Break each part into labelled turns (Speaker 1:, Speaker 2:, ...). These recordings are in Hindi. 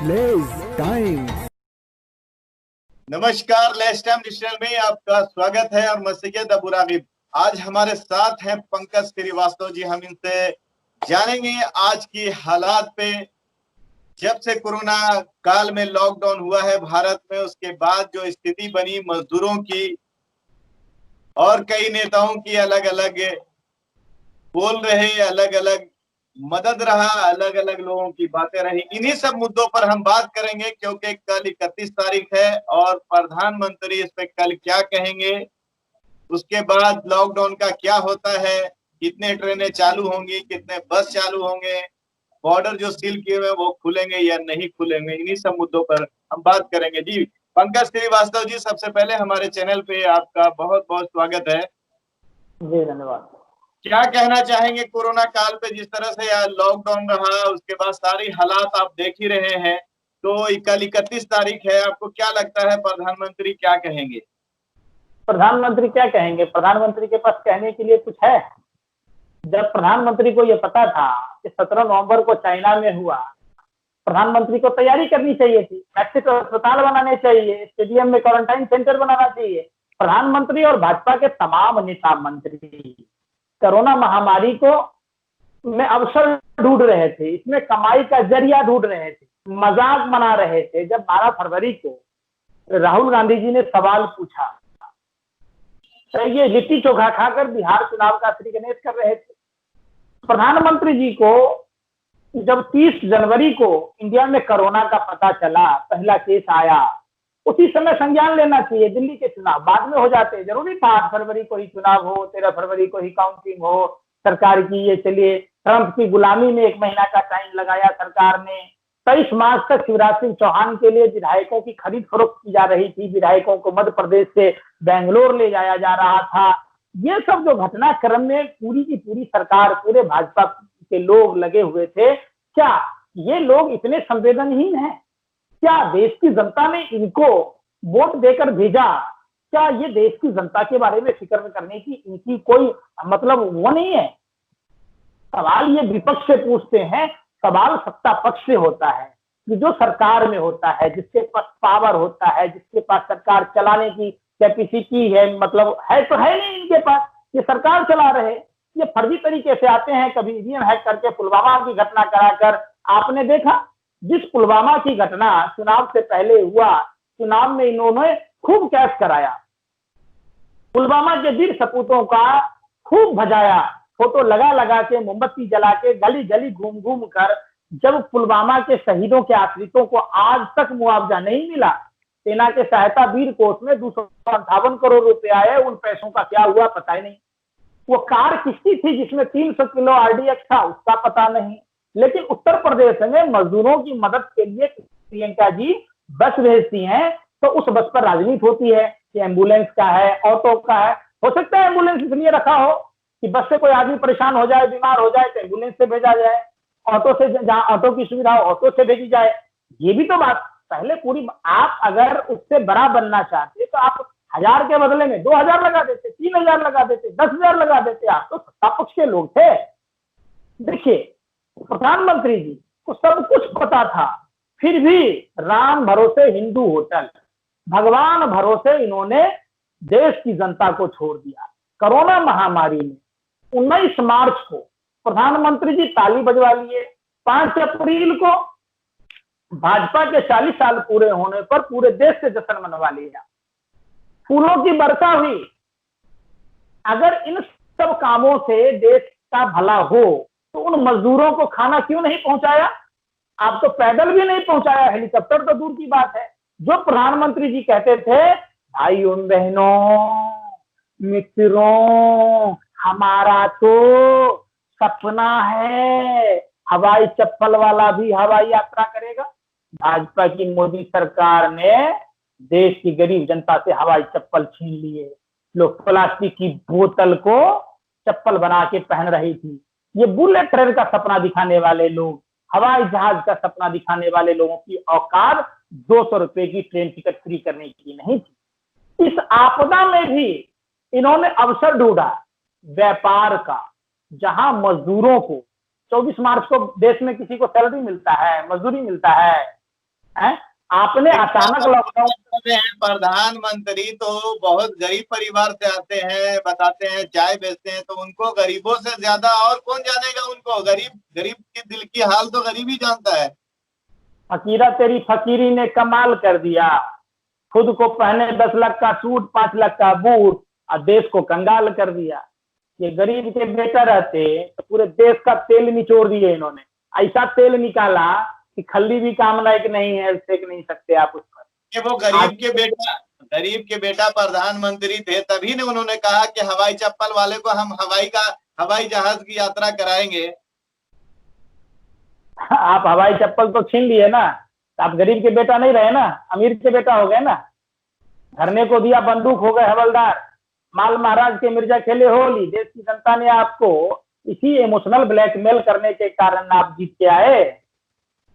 Speaker 1: Less time.
Speaker 2: नमस्कार, लेस टाइम डिजिटल में आपका स्वागत है और मैं सैयद अबू रागिब। आज हमारे साथ हैं पंकज श्रीवास्तव जी। हम इनसे जानेंगे आज की हालात पे। जब से कोरोना काल में लॉकडाउन हुआ है भारत में, उसके बाद जो स्थिति बनी मजदूरों की और कई नेताओं की, अलग अलग बोल रहे, अलग अलग मदद रहा, अलग अलग लोगों की बातें रही। इन्हीं सब मुद्दों पर हम बात करेंगे, क्योंकि कल 31 तारीख है और प्रधानमंत्री इस पे कल क्या कहेंगे, उसके बाद लॉकडाउन का क्या होता है, कितने ट्रेनें चालू होंगी, कितने बस चालू होंगे, बॉर्डर जो सील किए हुए वो खुलेंगे या नहीं खुलेंगे। इन्हीं सब मुद्दों पर हम बात करेंगे। जी पंकज श्रीवास्तव जी, सबसे पहले हमारे चैनल पे आपका बहुत बहुत स्वागत है।
Speaker 3: जी धन्यवाद।
Speaker 2: क्या कहना चाहेंगे कोरोना काल पे, जिस तरह से यार लॉकडाउन रहा, उसके बाद सारी हालात आप देख ही रहे हैं, तो कल 31 तारीख है, आपको क्या लगता है प्रधानमंत्री क्या कहेंगे?
Speaker 3: प्रधानमंत्री क्या कहेंगे? प्रधानमंत्री के पास कहने के लिए कुछ है? जब प्रधानमंत्री को यह पता था कि 17 नवंबर को चाइना में हुआ, प्रधानमंत्री को तैयारी करनी चाहिए थी। मैक्सिक अस्पताल बनाने चाहिए, स्टेडियम में क्वारंटाइन सेंटर बनाना चाहिए। प्रधानमंत्री और भाजपा के तमाम नेता मंत्री कोरोना महामारी को में अवसर ढूंढ रहे थे, इसमें कमाई का जरिया ढूंढ रहे थे, मजाक मना रहे थे। जब 12 फरवरी को राहुल गांधी जी ने सवाल पूछा, तो ये लिट्टी चोखा खाकर बिहार चुनाव का श्री गणेश कर रहे थे। प्रधानमंत्री जी को जब 30 जनवरी को इंडिया में कोरोना का पता चला, पहला केस आया, उसी समय संज्ञान लेना चाहिए। दिल्ली के चुनाव बाद में हो जाते, जरूरी था 8 फरवरी को ही चुनाव हो, 13 फरवरी को ही काउंटिंग हो सरकार की। ये चलिए, ट्रंप की गुलामी में 1 महीना का टाइम लगाया सरकार ने। 23 मार्च तक शिवराज सिंह चौहान के लिए विधायकों की खरीद फरोख्त की जा रही थी, विधायकों को मध्य प्रदेश से बेंगलोर ले जाया जा रहा था। ये सब जो घटनाक्रम में पूरी की पूरी सरकार, पूरे भाजपा के लोग लगे हुए थे। क्या ये लोग इतने संवेदनहीन हैं? क्या देश की जनता ने इनको वोट देकर भेजा? क्या ये देश की जनता के बारे में फिक्र करने की इनकी कोई मतलब वो नहीं है? सवाल ये विपक्ष से पूछते हैं, सवाल सत्ता पक्ष से होता है, कि जो सरकार में होता है, जिसके पास पावर होता है, जिसके पास सरकार चलाने की कैपेसिटी है, मतलब है तो है नहीं इनके पास, ये सरकार चला रहे। ये फर्जी तरीके से आते हैं, कभी ईवीएम हैक करके पुलवामा की घटना कराकर। आपने देखा जिस पुलवामा की घटना चुनाव से पहले हुआ, चुनाव में इन्होंने खूब कैश कराया, पुलवामा के वीर सपूतों का खूब भजाया, फोटो लगा लगा के, मोमबत्ती जला के, गली गली घूम घूम कर। जब पुलवामा के शहीदों के आश्रितों को आज तक मुआवजा नहीं मिला, सेना के सहायता वीर कोष में 258 करोड़ रुपए आए, उन पैसों का क्या हुआ पता ही नहीं। वो कार किसकी थी जिसमें 300 किलो आरडीएक्स था, उसका पता नहीं। लेकिन उत्तर प्रदेश में मजदूरों की मदद के लिए प्रियंका जी बस भेजती हैं, तो उस बस पर राजनीति होती है कि एम्बुलेंस का है, ऑटो का है। हो सकता है एम्बुलेंस इसलिए रखा हो कि बस से कोई आदमी परेशान हो जाए, बीमार हो जाए, तो एम्बुलेंस से भेजा जाए, ऑटो से, जहां ऑटो की सुविधा हो ऑटो से भेजी जाए। ये भी तो बात पहले पूरी, आप अगर उससे बड़ा बनना चाहते तो आप 1000 के बदले में 2000 लगा देते, 3000 लगा देते, 10,000 लगा देते। आप तो सत्ता पक्ष के लोग थे। देखिए, प्रधानमंत्री जी को सब कुछ पता था, फिर भी राम भरोसे हिंदू होटल, भगवान भरोसे इन्होंने देश की जनता को छोड़ दिया। कोरोना महामारी में 19 मार्च को प्रधानमंत्री जी ताली बजवा लिए। 5 अप्रैल को भाजपा के 40 साल पूरे होने पर पूरे देश से जश्न मनवा लिया, फूलों की वर्षा हुई। अगर इन सब कामों से देश का भला हो तो उन मजदूरों को खाना क्यों नहीं पहुंचाया? आप तो पैदल भी नहीं पहुंचाया, हेलीकॉप्टर तो दूर की बात है। जो प्रधानमंत्री जी कहते थे, भाइयों बहनों मित्रों, हमारा तो सपना है हवाई चप्पल वाला भी हवाई यात्रा करेगा। भाजपा की मोदी सरकार ने देश की गरीब जनता से हवाई चप्पल छीन लिए। लोग प्लास्टिक की बोतल को चप्पल बना के पहन रही थी। ये बुलेट ट्रेन का सपना दिखाने वाले लोग, हवाई जहाज का सपना दिखाने वाले लोगों की औकात 200 रुपए की ट्रेन टिकट फ्री करने की नहीं थी। इस आपदा में भी इन्होंने अवसर ढूंढा व्यापार का, जहां मजदूरों को 24 मार्च को देश में किसी को सैलरी मिलता है, मजदूरी मिलता है, है? आपने अचानक लॉकडाउन,
Speaker 2: प्रधानमंत्री तो बहुत गरीब परिवार से आते हैं, बताते हैं चाय बेचते हैं, तो उनको गरीबों से ज्यादा और कौन जानेगा उनको? गरीब गरीब की दिल की हाल तो गरीब ही जानता है।
Speaker 3: फकीरा तेरी फकीरी ने कमाल कर दिया, खुद को पहने 10 लाख का सूट 5 लाख का बूट और देश को कंगाल कर दिया। ये गरीब के बेटा रहते तो पूरे देश का तेल निचोड़ दिए इन्होंने। ऐसा तेल निकाला कि खल्ली भी काम लायक नहीं है, सेक नहीं सकते आप उस पर।
Speaker 2: कि वो गरीब के बेटा प्रधानमंत्री थे, तभी ने उन्होंने कहा कि हवाई चप्पल वाले को हम हवाई जहाज की यात्रा कराएंगे।
Speaker 3: आप हवाई चप्पल तो छीन लिए ना, तो आप गरीब के बेटा नहीं रहे ना, अमीर के बेटा हो गए ना। धरने को दिया बंदूक हो गए हवलदार, माल महाराज के मिर्जा खेले होली। देश की जनता ने आपको इसी इमोशनल ब्लैकमेल करने के कारण आप जीत के आए।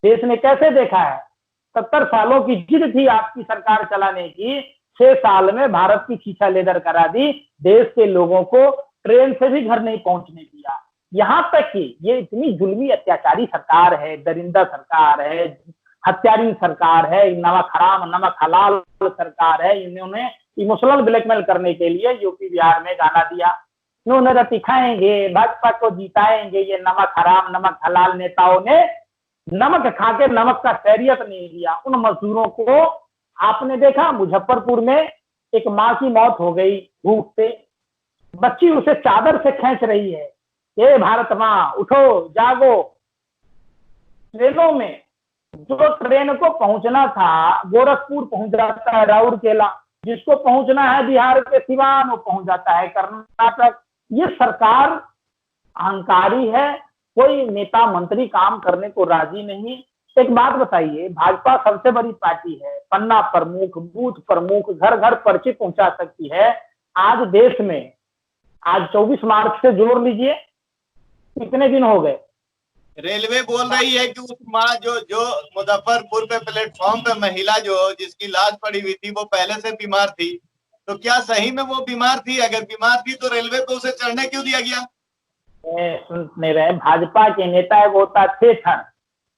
Speaker 3: देश ने कैसे देखा है, 70 सालों की जिद थी आपकी सरकार चलाने की, 6 साल में भारत की खींचा लेदर करा दी, देश के लोगों को ट्रेन से भी घर नहीं पहुंचने दिया। यहाँ तक कि ये इतनी जुल्मी अत्याचारी सरकार है, दरिंदा सरकार है, हत्यारी सरकार है, नमक हराम नमक हलाल सरकार है। इन्होंने इमोशनल ब्लैकमेल करने के लिए यूपी बिहार में गाना दिया, इन्होंने रति खाएंगे, भाजपा को जिताएंगे। ये नमक हराम नमक हलाल नेताओं ने नमक खा के नमक का खैरियत नहीं दिया। उन मजदूरों को आपने देखा, मुजफ्फरपुर में एक माँ की मौत हो गई भूख से, बच्ची उसे चादर से खींच रही है, ये भारत माँ उठो जागो। ट्रेनों में जो ट्रेन को पहुंचना था गोरखपुर पहुंच जाता है राउरकेला, जिसको पहुंचना है बिहार के सिवान वो पहुंच जाता है कर्नाटक। ये सरकार अहंकारी है, कोई नेता मंत्री काम करने को राजी नहीं। एक बात बताइए, भाजपा सबसे बड़ी पार्टी है, पन्ना प्रमुख, बूथ प्रमुख, घर घर पर्ची पहुंचा सकती है। आज देश में, आज 24 मार्च से जोड़ लीजिए कितने दिन हो गए,
Speaker 2: रेलवे बोल रही है कि उस माँ जो मुजफ्फरपुर पे प्लेटफॉर्म पे महिला जिसकी लाश पड़ी हुई थी वो पहले से बीमार थी, तो क्या सही में वो बीमार थी? अगर बीमार थी तो रेलवे पे उसे चढ़ने क्यों दिया गया?
Speaker 3: सुन नहीं रहे। भाजपा के नेता एक होता है थेथर,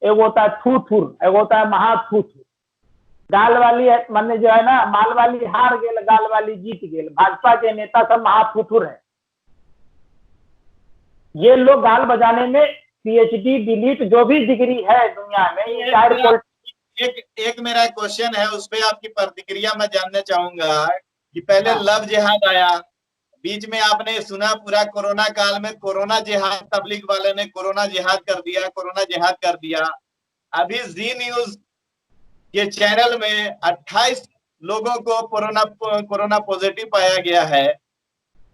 Speaker 3: एक होता है थूथुर, एक होता है महाथूथुर। गाल वाली मन जो है ना, माल वाली हार गेल, गाल वाली जीत गेल। भाजपा के नेता सब महाथूथुर है। ये लोग गाल बजाने में पीएचडी डिलीट जो भी डिग्री है दुनिया में,
Speaker 2: एक मेरा क्वेश्चन है, उस पर आपकी प्रतिक्रिया मैं जानना चाहूंगा कि पहले लव जिहाद आया, बीच में आपने सुना पूरा कोरोना काल में कोरोना जिहाद, तबलीग वाले ने कोरोना जिहाद कर दिया। अभी जी न्यूज के चैनल में 28 लोगों को कोरोना पॉजिटिव पाया गया है,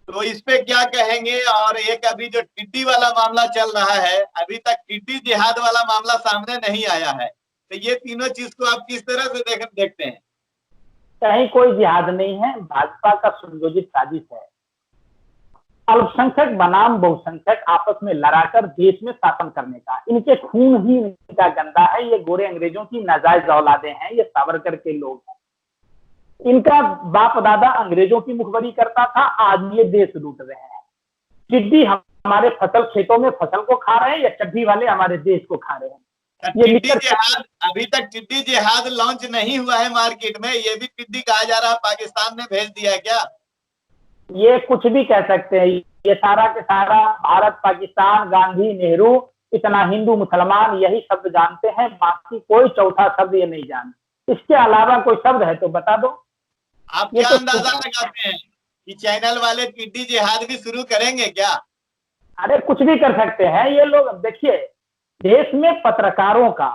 Speaker 2: तो इस पे क्या कहेंगे? और एक अभी जो टिड्डी वाला मामला चल रहा है, अभी तक टिड्डी जिहाद वाला मामला सामने नहीं आया है, तो ये तीनों चीज को आप किस तरह से देखते हैं?
Speaker 3: कहीं कोई जिहाद नहीं है, भाजपा का सुनियोजित साजिश है। अल्पसंख्यक बनाम बहुसंख्यक आपस में लड़ाकर देश में शासन करने का, इनके खून ही इनका गंदा है। ये गोरे अंग्रेजों की नाजायज औलादे हैं, ये सावरकर के लोग हैं। इनका बाप दादा अंग्रेजों की मुखबरी करता था, आज ये देश लूट रहे हैं। टिड्डी हमारे फसल खेतों में फसल को खा रहे हैं या चड्डी वाले हमारे देश को खा रहे हैं?
Speaker 2: अभी तक टिड्डी जिहाद लॉन्च नहीं हुआ है मार्केट में, ये भी टिड्डी कहा जा रहा है पाकिस्तान ने भेज दिया है क्या?
Speaker 3: ये कुछ भी कह सकते हैं, ये सारा के सारा भारत पाकिस्तान गांधी नेहरू इतना हिंदू मुसलमान यही शब्द जानते हैं, बाकी कोई चौथा शब्द ये नहीं जानते। इसके अलावा कोई शब्द है तो बता दो।
Speaker 2: आप क्या अंदाजा लगाते हैं कि चैनल वाले टिड्डी जिहाद भी शुरू करेंगे क्या?
Speaker 3: अरे कुछ भी कर सकते हैं ये लोग। देखिए, देश में पत्रकारों का,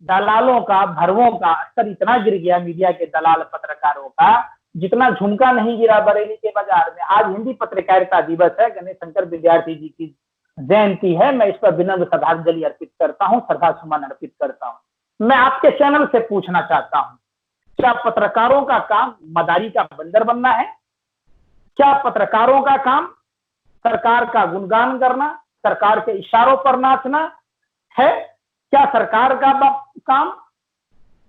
Speaker 3: दलालों का, भरवों का स्तर इतना गिर गया, मीडिया के दलाल पत्रकारों का, जितना झुमका नहीं गिरा बरेली के बाजार में। आज हिंदी पत्रकारिता दिवस है, गणेश शंकर विद्यार्थी जी की जयंती है। मैं इस पर विनम्र श्रद्धांजलि अर्पित करता हूँ, श्रद्धा सुमन अर्पित करता हूँ। मैं आपके चैनल से पूछना चाहता हूँ, क्या पत्रकारों का काम मदारी का बंदर बनना है? क्या पत्रकारों का काम सरकार का गुणगान करना, सरकार के इशारों पर नाचना है? क्या सरकार का काम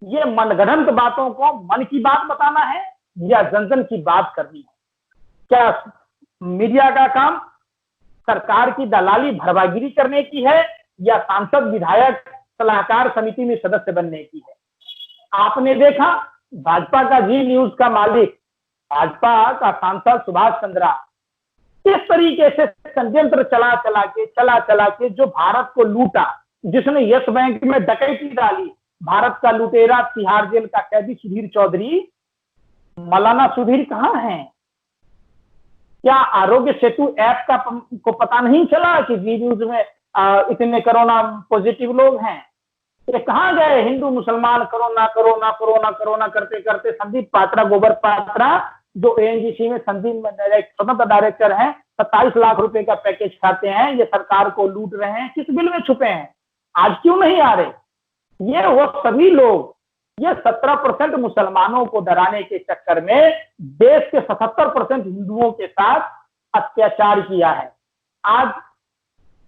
Speaker 3: ये मनगढ़ंत बातों को मन की बात बताना है या जन जन की बात करनी है? क्या मीडिया का काम सरकार की दलाली भरवागिरी करने की है या सांसद विधायक सलाहकार समिति में सदस्य बनने की है? आपने देखा भाजपा का जी न्यूज का मालिक, भाजपा का सांसद सुभाष चंद्रा किस तरीके से षड्यंत्र चला चला के जो भारत को लूटा, जिसने यस बैंक में डकैती डाली, भारत का लुटेरा तिहाड़ जेल का कैदी सुधीर चौधरी, मौलाना सुधीर कहां है? क्या आरोग्य सेतु ऐप का को पता नहीं चला कि जी न्यूज में इतने कोरोना पॉजिटिव लोग हैं? ये कहां गए? हिंदू मुसलमान कोरोना कोरोना कोरोना कोरोना करते करते संदीप पात्रा, गोबर पात्रा, जो एएनजीसी में संदीप स्वतंत्र डायरेक्टर हैं, 27 लाख रुपए का पैकेज खाते हैं, ये सरकार को लूट रहे हैं, किस बिल में छुपे हैं? आज क्यों नहीं आ रहे? ये वो सभी लोग, ये 17% मुसलमानों को डराने के चक्कर में देश के 77% हिंदुओं के साथ अत्याचार किया है। आज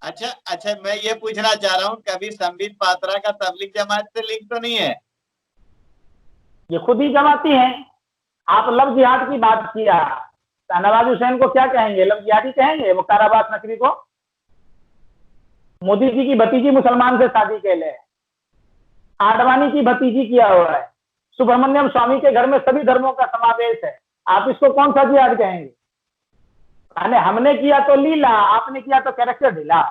Speaker 2: अच्छा, मैं ये पूछना चाह रहा हूँ, कभी संबित पात्रा का तबलीग जमात से लिंक तो नहीं है?
Speaker 3: ये खुद ही जमाती हैं। आप लव जिहाद की बात किया, शाहनवाज हुसैन को क्या कहेंगे? लव जिहादी कहेंगे? मुख्तार अब्बास नकवी को? मोदी जी की भतीजी मुसलमान से शादी के लिए, आडवाणी की भतीजी किया हुआ है, सुब्रमण्यम स्वामी के घर में सभी धर्मों का समावेश है, आप इसको कौन सा जिहाद कहेंगे? हमने किया तो लीला, आपने किया तो कैरेक्टर ढीला।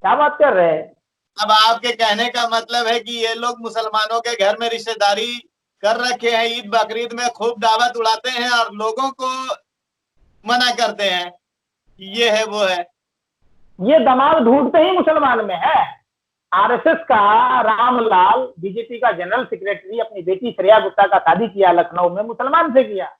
Speaker 3: क्या बात कर रहे हैं?
Speaker 2: अब आपके कहने का मतलब है कि ये लोग मुसलमानों के घर में रिश्तेदारी कर रखे हैं, ईद बकरीद में खूब दावत उड़ाते हैं और लोगों को मना करते हैं कि ये है वो है।
Speaker 3: ये दिमाग ढूंढते ही मुसलमान में है। आरएसएस का रामलाल, बीजेपी का जनरल सेक्रेटरी, अपनी बेटी श्रेया गुप्ता का शादी किया लखनऊ में, मुसलमान से किया।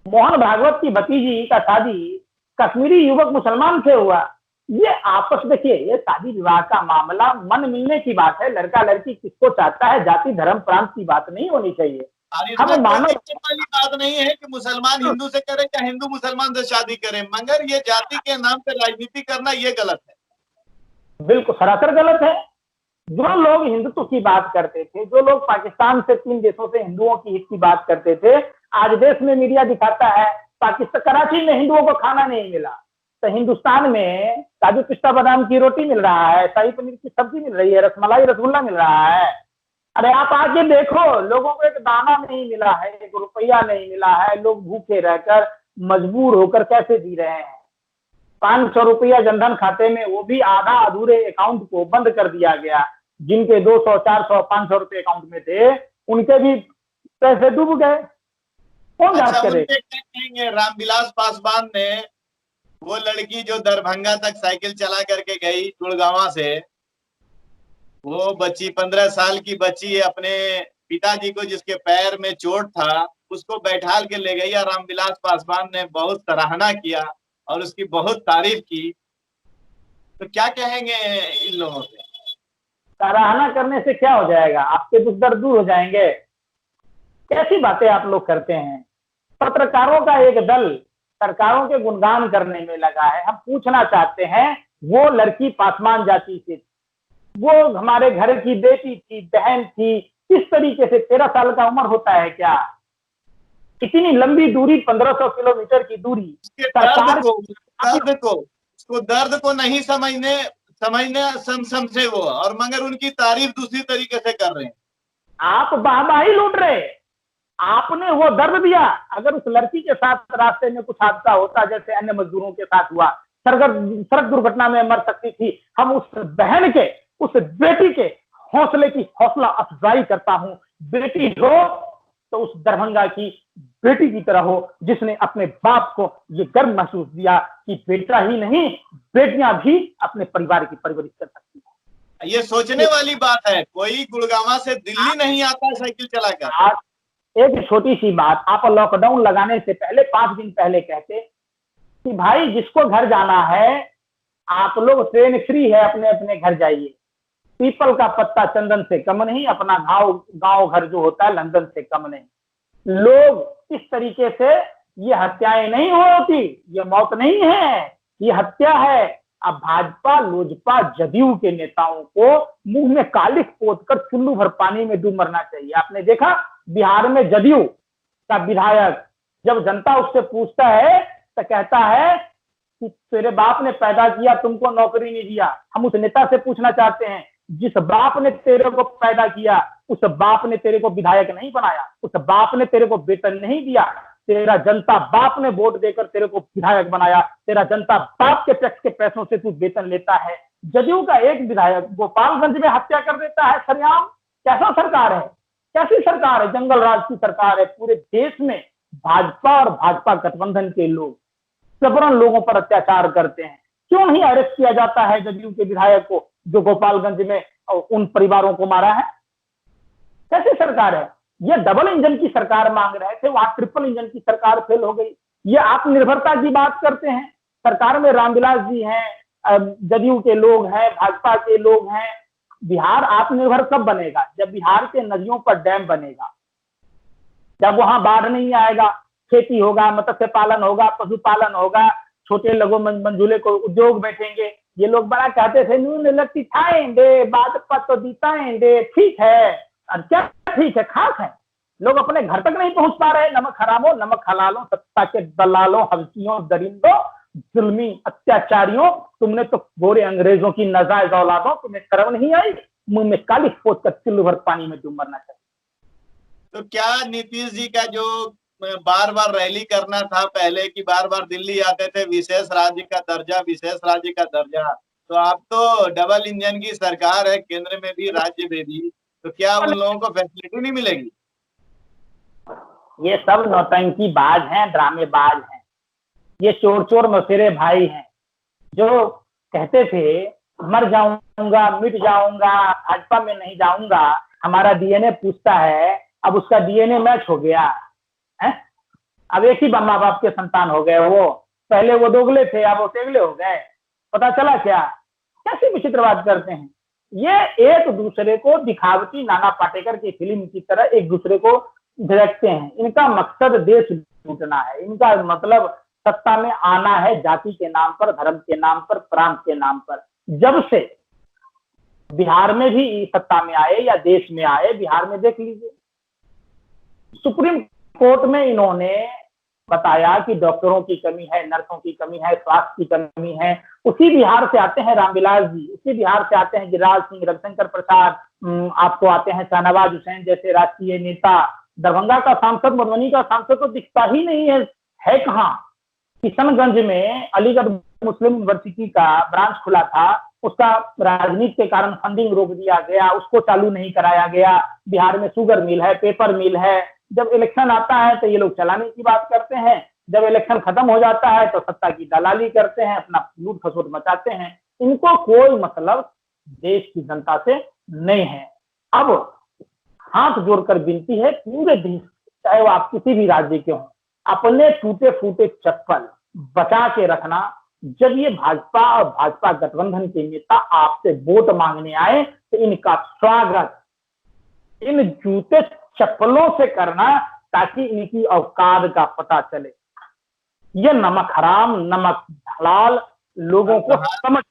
Speaker 3: मोहन भागवत की भतीजी का शादी कश्मीरी युवक मुसलमान से हुआ। ये आपस, देखिए, ये शादी विवाह का मामला मन मिलने की बात है, लड़का लड़की किसको चाहता है, जाति धर्म प्रांत की बात नहीं होनी चाहिए।
Speaker 2: हमें मानो वाली बात नहीं है कि मुसलमान हिंदू से करे या हिंदू मुसलमान से शादी करे, मगर ये जाति के नाम पे राजनीति करना ये गलत है,
Speaker 3: बिल्कुल सरासर गलत है। जो लोग हिंदुत्व की बात करते थे, जो लोग पाकिस्तान से 3 देशों से हिंदुओं की हित की बात करते थे, आज देश में मीडिया दिखाता है पाकिस्तान, कराची में हिंदुओं को खाना नहीं मिला, तो हिंदुस्तान में काजू पिस्ता बादाम की रोटी मिल रहा है, शाही पनीर की सब्जी मिल रही है, रसमलाई रसगुल्ला मिल रहा है। अरे आप आके देखो, लोगों को एक दाना नहीं मिला है, 1 रुपया नहीं मिला है, लोग भूखे रहकर मजबूर होकर कैसे जी रहे हैं। 500 रुपया जनधन खाते में, वो भी आधा अधूरे अकाउंट को बंद कर दिया गया। जिनके 200, 400, 500 रुपए अकाउंट में थे, उनके भी पैसे डूब गए। कौन जांच करे?
Speaker 2: कहेंगे रामविलास पासवान ने वो लड़की जो दरभंगा तक साइकिल चला करके गई गुड़गांव से, वो बच्ची 15 साल की बच्ची है, अपने पिताजी को जिसके पैर में चोट था उसको बैठाल के ले गई और रामविलास पासवान ने बहुत सराहना किया और उसकी बहुत तारीफ की। तो क्या कहेंगे इन लोगों से?
Speaker 3: सराहना करने से क्या हो जाएगा? आपके दुख दर्द दूर हो जाएंगे? कैसी बातें आप लोग करते हैं? पत्रकारों का एक दल सरकारों के गुणगान करने में लगा है। हम पूछना चाहते हैं, वो लड़की पासवान जाति से, वो हमारे घर की बेटी थी, बहन थी, किस तरीके से 13 साल का उम्र होता है क्या? इतनी लंबी दूरी, 1500 किलोमीटर की दूरी, सरकार
Speaker 2: दर्द को नहीं समझे वो, और मगर उनकी तारीफ दूसरी तरीके से कर रहे हैं।
Speaker 3: आप वाहवाही लूट रहे। आपने वो दर्द दिया। अगर उस लड़की के साथ रास्ते में कुछ हादसा होता, जैसे अन्य मजदूरों के साथ हुआ, सड़क दुर्घटना में मर सकती थी, हम उस बहन के, उस बेटी के हौसले की हौसला अफजाई करता हूं। बेटी हो तो उस दरभंगा की बेटी की तरह हो, जिसने अपने बाप को ये गर्व महसूस दिया कि बेटा ही नहीं, बेटियां भी अपने परिवार की परवरिश कर सकती है।
Speaker 2: ये सोचने वाली बात है। कोई गुड़गांव से दिल्ली नहीं आता साइकिल चलाकर।
Speaker 3: एक छोटी सी बात, आप लॉकडाउन लगाने से पहले 5 दिन पहले कहते कि भाई जिसको घर जाना है, आप लोग ट्रेन फ्री है, अपने अपने घर जाइए। पीपल का पत्ता चंदन से कम नहीं, अपना गांव घर जो होता है लंदन से कम नहीं। लोग इस तरीके से, ये हत्याएं नहीं होती, ये मौत नहीं है, ये हत्या है। अब भाजपा, लोजपा, जदयू के नेताओं को मुंह में कालिख पोतकर चुल्लू भर पानी में डूब मरना चाहिए। आपने देखा बिहार में जदयू का विधायक, जब जनता उससे पूछता है तो कहता है कि तेरे बाप ने पैदा किया, तुमको नौकरी नहीं दिया। हम उस नेता से पूछना चाहते हैं, जिस बाप ने तेरे को पैदा किया, उस बाप ने तेरे को विधायक नहीं बनाया, उस बाप ने तेरे को वेतन नहीं दिया, तेरा जनता बाप ने वोट देकर तेरे को विधायक बनाया, तेरा जनता बाप के टैक्स के पैसों से तू वेतन लेता है। जदयू का एक विधायक गोपालगंज में हत्या कर देता है सरेआम। कैसा सरकार है, कैसी सरकार है? जंगल राज की सरकार है। पूरे देश में भाजपा और भाजपा गठबंधन के लोग जबरन लोगों पर अत्याचार करते हैं। क्यों नहीं अरेस्ट किया जाता है जदयू के विधायक को जो गोपालगंज में उन परिवारों को मारा है? कैसी सरकार है? ये डबल इंजन की सरकार मांग रहे थे, वहां ट्रिपल इंजन की सरकार फेल हो गई। ये आत्मनिर्भरता की बात करते हैं। सरकार में रामविलास जी हैं, जदयू के लोग हैं, भाजपा के लोग हैं। बिहार आत्मनिर्भर कब बनेगा? जब बिहार के नदियों पर डैम बनेगा, जब वहां बाढ़ नहीं आएगा, खेती होगा, मत्स्य पालन होगा, पशुपालन होगा, छोटे लघु मंझूले को उद्योग बैठेंगे। ये लोग बड़ा कहते थे नून लट्टी खाएंगे, बाद पत्तो दिताएंगे। ठीक है, और क्या ठीक है? खास है। लोग अपने घर तक नहीं पहुंच पा रहे। नमक हरामो, नमक हलालो, सत्ता के दलालों, हल्कियों, दरिंदों, जुल्मी अत्याचारियों, तुमने तो गोरे अंग्रेजों की नाजायज औलादों, तुम्हें शर्म नहीं आई? मुंह में काली पोत कर चुल्लू भर पानी में डूब मरना चाहिए।
Speaker 2: तो क्या नीतीश जी का जो बार बार रैली करना था पहले की, बार बार दिल्ली आते थे, विशेष राज्य का दर्जा, विशेष राज्य का दर्जा, तो आप तो डबल इंजन की सरकार है, केंद्र में भी राज्य में भी, तो क्या उन लोगों को फैसिलिटी नहीं मिलेगी?
Speaker 3: ये सब नौटंकी बाज हैं, ड्रामेबाज हैं। ये चोर चोर मौसेरे भाई हैं जो कहते थे मर जाऊंगा, मिट जाऊंगा, भाजपा में नहीं जाऊंगा। हमारा डीएनए पूछता है, अब उसका डीएनए मैच हो गया है। अब एक ही माँ बाप के संतान हो गए। वो पहले वो दोगले थे, अब वो तेगले हो गए। पता चला क्या? कैसी विचित्र बात करते हैं। ये एक दूसरे को दिखावटी नाना पाटेकर की फिल्म की तरह एक दूसरे को झलकते हैं। इनका मकसद देश लूटना है। इनका मतलब सत्ता में आना है, जाति के नाम पर, धर्म के नाम पर, प्रांत के नाम पर। जब से बिहार में भी सत्ता में आए या देश में आए, बिहार में देख लीजिए, सुप्रीम कोर्ट में इन्होंने बताया कि डॉक्टरों की कमी है, नर्सों की कमी है, स्वास्थ्य की कमी है। उसी बिहार से आते हैं रामविलास जी, उसी बिहार से आते हैं गिरिराज सिंह, रविशंकर प्रसाद, आपको आते हैं शाहनवाज हुसैन जैसे राष्ट्रीय नेता। दरभंगा का सांसद, मधुबनी का सांसद तो दिखता ही नहीं है कहाँ? किशनगंज में अलीगढ़ मुस्लिम यूनिवर्सिटी का ब्रांच खुला था, उसका राजनीति के कारण फंडिंग रोक दिया गया, उसको चालू नहीं कराया गया। बिहार में शुगर मिल है, पेपर मिल है। जब इलेक्शन आता है तो ये लोग चलाने की बात करते हैं, जब इलेक्शन खत्म हो जाता है तो सत्ता की दलाली करते हैं, अपना लूट खसोट मचाते हैं। इनको कोई मतलब देश की जनता से नहीं है। अब हाथ जोड़कर विनती है पूरे देश, चाहे वो आप किसी भी राज्य के हों, अपने टूटे फूटे चप्पल बचा के रखना। जब ये भाजपा और भाजपा गठबंधन के नेता आपसे वोट मांगने आए तो इनका स्वागत इन जूते चप्पलों से करना, ताकि इनकी औकात का पता चले। ये नमक हराम, नमक हलाल लोगों को समझ।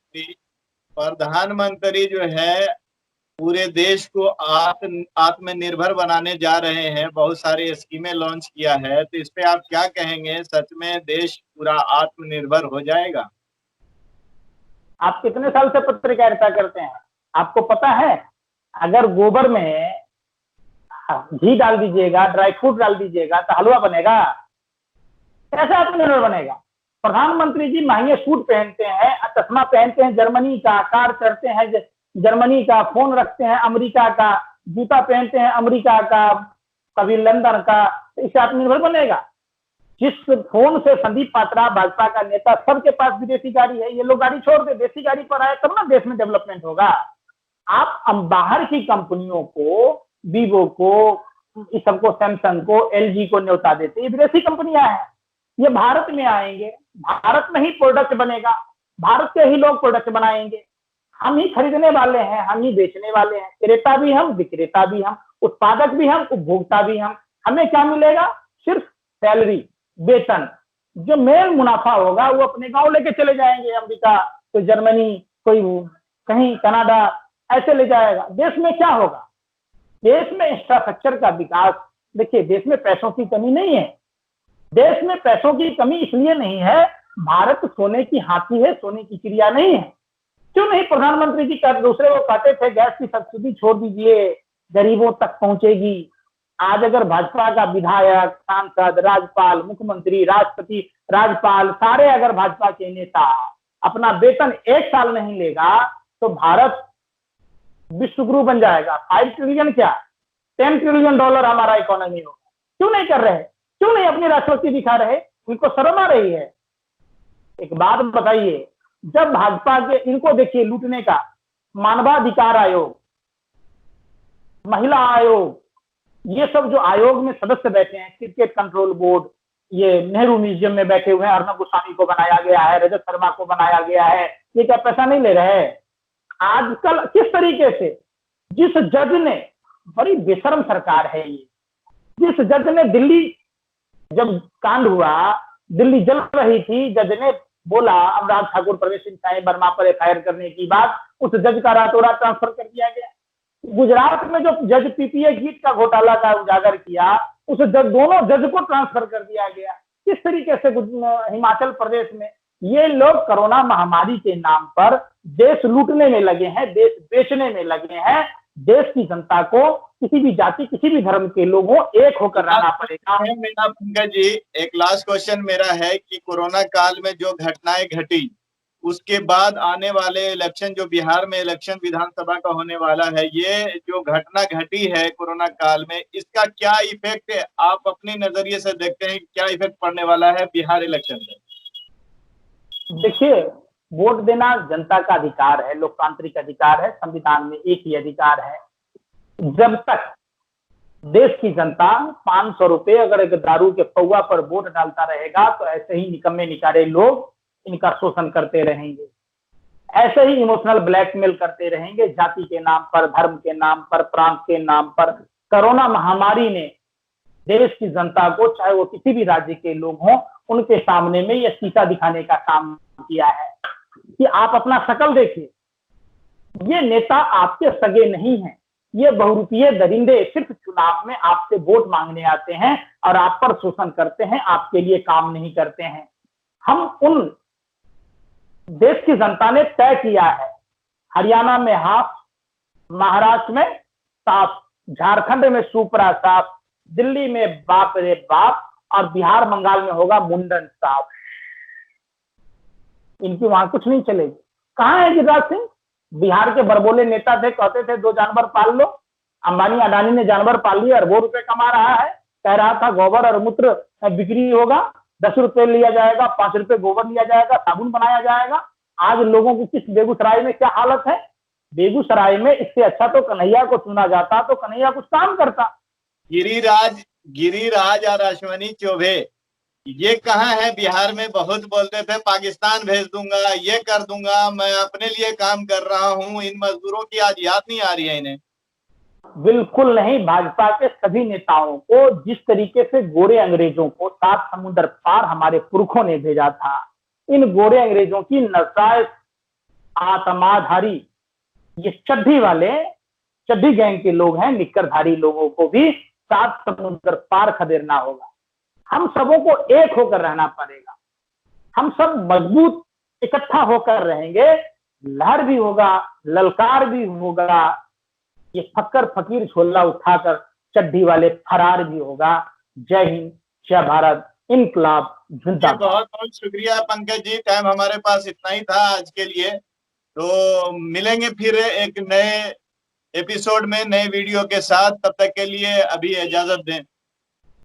Speaker 2: प्रधानमंत्री जो है पूरे देश को आत्मनिर्भर बनाने जा रहे हैं, बहुत सारी स्कीमें लॉन्च किया है, तो इस पे आप क्या कहेंगे? सच में देश पूरा आत्मनिर्भर हो जाएगा?
Speaker 3: आप कितने साल से पत्रकारिता करते हैं? आपको पता है अगर गोबर में घी डाल दीजिएगा, ड्राई फ्रूट डाल दीजिएगा तो हलवा बनेगा? कैसे आत्मनिर्भर बनेगा? प्रधानमंत्री जी महंगे सूट पहनते हैं, चश्मा पहनते हैं जर्मनी का, कार चढ़ते हैं जर्मनी का, फोन रखते हैं अमेरिका का, जूता पहनते हैं अमेरिका का, कभी लंदन का। इससे आत्मनिर्भर बनेगा? जिस फोन से संदीप पात्रा भाजपा का नेता, सबके पास विदेशी गाड़ी है, ये लोग गाड़ी छोड़ दे, देसी गाड़ी पर आए तब ना देश में डेवलपमेंट होगा। आप बाहर की कंपनियों को, वीवो को, इस सबको, सैमसंग को, एलजी को न्योता देते, ये विदेशी कंपनियां हैं। ये भारत में आएंगे, भारत में ही प्रोडक्ट बनेगा, भारत के ही लोग प्रोडक्ट बनाएंगे। हम ही खरीदने वाले हैं, हम ही बेचने वाले हैं। क्रेता भी हम, विक्रेता भी हम, उत्पादक भी हम, उपभोक्ता भी हम। हमें क्या मिलेगा? सिर्फ सैलरी, वेतन। जो मेन मुनाफा होगा वो अपने गांव लेके चले जाएंगे, अमेरिका, कोई जर्मनी, कोई कहीं कनाडा, ऐसे ले जाएगा। देश में क्या होगा? देश में इंफ्रास्ट्रक्चर का विकास। देखिए, देश में पैसों की कमी नहीं है। देश में पैसों की कमी इसलिए नहीं है, भारत सोने की हाथी है, सोने की चिड़िया नहीं है। क्यों नहीं? प्रधानमंत्री जी दूसरे को कहते थे गैस की सब्सिडी छोड़ दीजिए, गरीबों तक पहुंचेगी। आज अगर भाजपा का विधायक, सांसद, राज्यपाल, मुख्यमंत्री, राष्ट्रपति, राज्यपाल, सारे अगर भाजपा के नेता अपना वेतन 1 साल नहीं लेगा तो भारत विश्व गुरु बन जाएगा। 5 ट्रिलियन क्या, 10 ट्रिलियन डॉलर हमारा इकोनॉमी होगा। क्यों नहीं कर रहे, क्यों नहीं अपनी राष्ट्रपति दिखा रहे? उनको शर्म आ रही है? एक बात बताइए, जब भाजपा के, इनको देखिए लूटने का, मानवाधिकार आयोग, महिला आयोग, ये सब जो आयोग में सदस्य बैठे हैं, क्रिकेट कंट्रोल बोर्ड, ये नेहरू म्यूजियम में बैठे हुए हैं, अर्नब गोस्वामी को बनाया गया है, रजत शर्मा को बनाया गया है, ये क्या पैसा नहीं ले रहे हैं? आजकल किस तरीके से, जिस जज ने, बड़ी बेशर्म सरकार है ये, जिस जज ने दिल्ली, जब कांड हुआ, दिल्ली जल रही थी, जज ने बोला अनुराग ठाकुर, प्रवेश सिंह साई वर्मा पर एफआईआर करने की बात, उस जज का रातों रात ट्रांसफर कर दिया गया। गुजरात में जो जज पीपीए गीत का घोटाला का उजागर किया, उस जज, दोनों जज को ट्रांसफर कर दिया गया। किस तरीके से हिमाचल प्रदेश में ये लोग कोरोना महामारी के नाम पर देश लूटने में लगे हैं, देश बेचने में लगे हैं। देश की जनता को, किसी भी जाति, किसी भी धर्म के लोगों, एक होकर रहना पड़ेगा।
Speaker 2: मेरा पंकज जी, एक लास्ट क्वेश्चन मेरा है कि कोरोना काल में जो घटनाएं घटी, उसके बाद आने वाले इलेक्शन, जो बिहार में इलेक्शन विधानसभा का होने वाला है, ये जो घटना घटी है कोरोना काल में, इसका क्या इफेक्ट है, आप अपने नजरिए से देखते हैं, क्या इफेक्ट पड़ने वाला है बिहार इलेक्शन में?
Speaker 3: देखिए, वोट देना जनता का अधिकार है, लोकतांत्रिक अधिकार है, संविधान में एक ही अधिकार है। जब तक देश की जनता 500 रुपए अगर एक दारू के पौवा पर वोट डालता रहेगा तो ऐसे ही निकम्मे निकारे लोग इनका शोषण करते रहेंगे, ऐसे ही इमोशनल ब्लैकमेल करते रहेंगे, जाति के नाम पर, धर्म के नाम पर, प्रांत के नाम पर। कोरोना महामारी ने देश की जनता को, चाहे वो किसी भी राज्य के लोग हों, उनके सामने में यह शीशा दिखाने का काम किया है कि आप अपना शक्ल देखिए, ये नेता आपके सगे नहीं है, ये बहुरूपीय दरिंदे सिर्फ चुनाव में आपसे वोट मांगने आते हैं और आप पर शोषण करते हैं, आपके लिए काम नहीं करते हैं। हम उन, देश की जनता ने तय किया है, हरियाणा में हाफ, महाराष्ट्र में साफ, झारखंड में सुपरा साफ, दिल्ली में बाप रे बाप, और बिहार बंगाल में होगा मुंडन साफ। इनकी वहां कुछ नहीं चलेगी। कहां है गिरिराज सिंह? बिहार के बड़बोले नेता थे, कहते थे 2 जानवर पाल लो। अंबानी अडानी ने जानवर पाल लिए, अरबों रुपए कमा रहा है। कह रहा था गोबर और मूत्र बिक्री होगा, 10 रुपए लिया जाएगा, 5 रुपए गोबर लिया जाएगा, साबुन बनाया जाएगा। आज लोगों की किस बेगूसराय में क्या हालत है? बेगूसराय में इससे अच्छा तो कन्हैया को चुना जाता तो कन्हैया कुछ काम करता।
Speaker 2: गिरिराज और अश्वनी चौबे ये कहाँ है? बिहार में बहुत बोलते थे पाकिस्तान भेज दूंगा, ये कर दूंगा, मैं अपने लिए काम कर रहा हूँ। इन मजदूरों की आज याद नहीं आ रही है इन्हें?
Speaker 3: बिल्कुल नहीं। भाजपा के सभी नेताओं को जिस तरीके से गोरे अंग्रेजों को 7 समुद्र पार हमारे पुरखों ने भेजा था, इन गोरे अंग्रेजों की नजायज आत्माधारी ये चड्ढी वाले, चड्ढी गैंग के लोग हैं, निक्करधारी लोगों को भी 7 समुद्र पार खदेड़ना होगा। हम सबों को एक होकर रहना पड़ेगा। हम सब मजबूत इकट्ठा होकर रहेंगे, लहर भी होगा, ललकार भी होगा, ये फक्कर फकीर झोला उठाकर चड्ढी वाले फरार भी होगा। जय हिंद, जय भारत, इनकलाब जिंदाबाद।
Speaker 2: बहुत बहुत शुक्रिया पंकज जी, टाइम हमारे पास इतना ही था आज के लिए। तो मिलेंगे फिर एक नए एपिसोड में, नए वीडियो के साथ। तब तक के लिए अभी इजाजत दें।